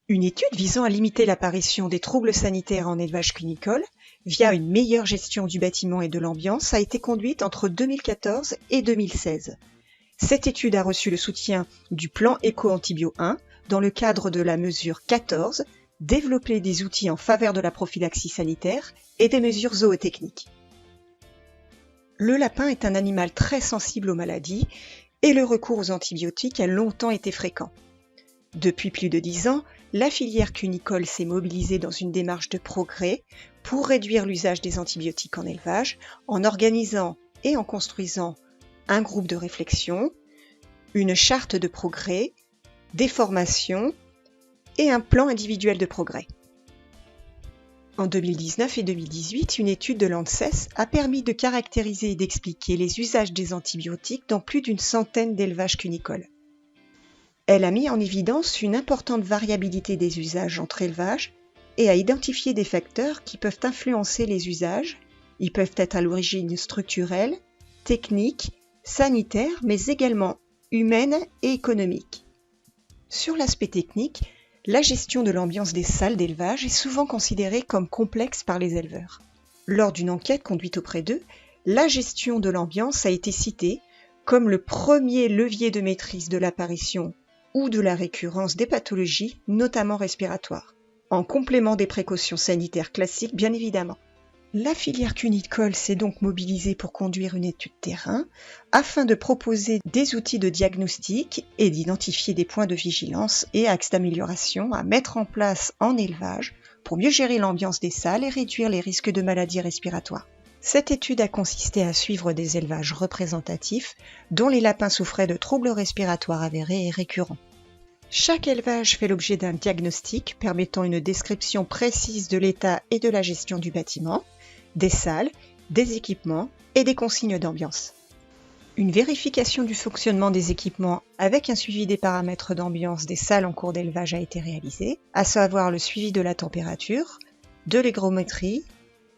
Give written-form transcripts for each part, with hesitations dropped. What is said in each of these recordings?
Une étude visant à limiter l'apparition des troubles sanitaires en élevage cunicole via une meilleure gestion du bâtiment et de l'ambiance a été conduite entre 2014 et 2016. Cette étude a reçu le soutien du plan Éco-Antibio 1 dans le cadre de la mesure 14, développer des outils en faveur de la prophylaxie sanitaire et des mesures zootechniques. Le lapin est un animal très sensible aux maladies et le recours aux antibiotiques a longtemps été fréquent. Depuis plus de 10 ans, la filière cunicole s'est mobilisée dans une démarche de progrès pour réduire l'usage des antibiotiques en élevage en organisant et en construisant un groupe de réflexion, une charte de progrès, des formations et un plan individuel de progrès. En 2019 et 2018, une étude de l'ANSES a permis de caractériser et d'expliquer les usages des antibiotiques dans plus d'une centaine d'élevages cunicoles. Elle a mis en évidence une importante variabilité des usages entre élevages et a identifié des facteurs qui peuvent influencer les usages. Ils peuvent être à l'origine structurelle, technique, sanitaire, mais également humaine et économique. Sur l'aspect technique, la gestion de l'ambiance des salles d'élevage est souvent considérée comme complexe par les éleveurs. Lors d'une enquête conduite auprès d'eux, la gestion de l'ambiance a été citée comme le premier levier de maîtrise de l'apparition ou de la récurrence des pathologies, notamment respiratoires, en complément des précautions sanitaires classiques bien évidemment. La filière cunicole s'est donc mobilisée pour conduire une étude terrain afin de proposer des outils de diagnostic et d'identifier des points de vigilance et axes d'amélioration à mettre en place en élevage pour mieux gérer l'ambiance des salles et réduire les risques de maladies respiratoires. Cette étude a consisté à suivre des élevages représentatifs dont les lapins souffraient de troubles respiratoires avérés et récurrents. Chaque élevage fait l'objet d'un diagnostic permettant une description précise de l'état et de la gestion du bâtiment, des salles, des équipements et des consignes d'ambiance. Une vérification du fonctionnement des équipements avec un suivi des paramètres d'ambiance des salles en cours d'élevage a été réalisée, à savoir le suivi de la température, de l'hygrométrie,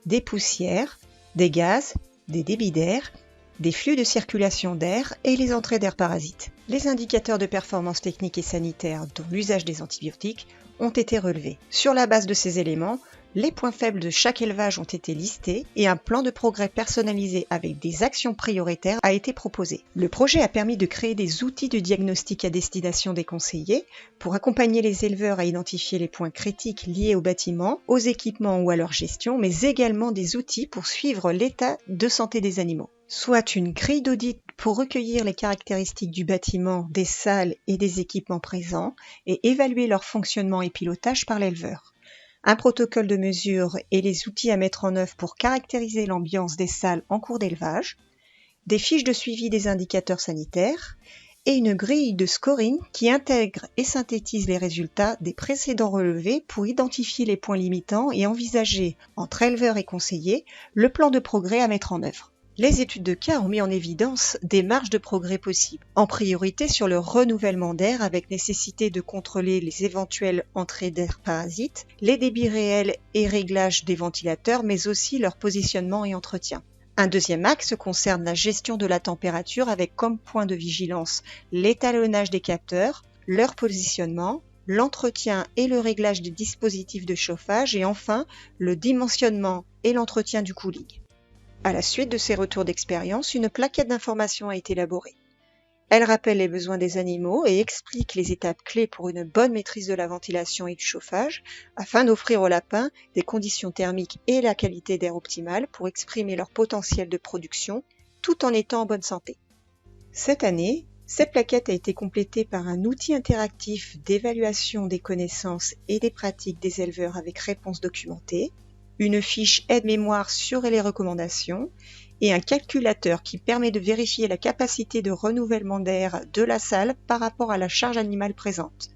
des poussières, des gaz, des débits d'air, des flux de circulation d'air et les entrées d'air parasites. Les indicateurs de performance technique et sanitaire, dont l'usage des antibiotiques, ont été relevés. Sur la base de ces éléments, les points faibles de chaque élevage ont été listés et un plan de progrès personnalisé avec des actions prioritaires a été proposé. Le projet a permis de créer des outils de diagnostic à destination des conseillers pour accompagner les éleveurs à identifier les points critiques liés au bâtiment, aux équipements ou à leur gestion, mais également des outils pour suivre l'état de santé des animaux. Soit une grille d'audit pour recueillir les caractéristiques du bâtiment, des salles et des équipements présents et évaluer leur fonctionnement et pilotage par l'éleveur. Un protocole de mesure et les outils à mettre en œuvre pour caractériser l'ambiance des salles en cours d'élevage, des fiches de suivi des indicateurs sanitaires et une grille de scoring qui intègre et synthétise les résultats des précédents relevés pour identifier les points limitants et envisager, entre éleveurs et conseillers, le plan de progrès à mettre en œuvre. Les études de cas ont mis en évidence des marges de progrès possibles, en priorité sur le renouvellement d'air avec nécessité de contrôler les éventuelles entrées d'air parasites, les débits réels et réglages des ventilateurs, mais aussi leur positionnement et entretien. Un deuxième axe concerne la gestion de la température avec comme point de vigilance l'étalonnage des capteurs, leur positionnement, l'entretien et le réglage des dispositifs de chauffage et enfin le dimensionnement et l'entretien du cooling. À la suite de ces retours d'expérience, une plaquette d'information a été élaborée. Elle rappelle les besoins des animaux et explique les étapes clés pour une bonne maîtrise de la ventilation et du chauffage, afin d'offrir aux lapins des conditions thermiques et la qualité d'air optimale pour exprimer leur potentiel de production, tout en étant en bonne santé. Cette année, cette plaquette a été complétée par un outil interactif d'évaluation des connaissances et des pratiques des éleveurs avec réponses documentées, une fiche aide-mémoire sur les recommandations et un calculateur qui permet de vérifier la capacité de renouvellement d'air de la salle par rapport à la charge animale présente.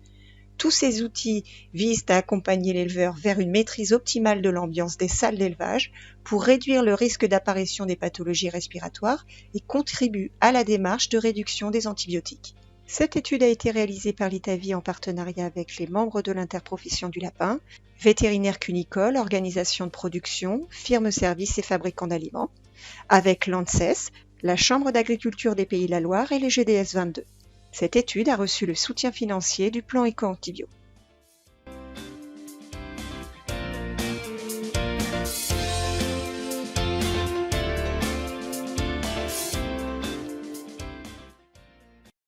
Tous ces outils visent à accompagner l'éleveur vers une maîtrise optimale de l'ambiance des salles d'élevage pour réduire le risque d'apparition des pathologies respiratoires et contribuent à la démarche de réduction des antibiotiques. Cette étude a été réalisée par l'ITAVI en partenariat avec les membres de l'interprofession du lapin, vétérinaires cunicoles, organisations de production, firmes services et fabricants d'aliments, avec l'ANSES, la Chambre d'agriculture des Pays de la Loire et les GDS 22. Cette étude a reçu le soutien financier du plan Éco-Antibio.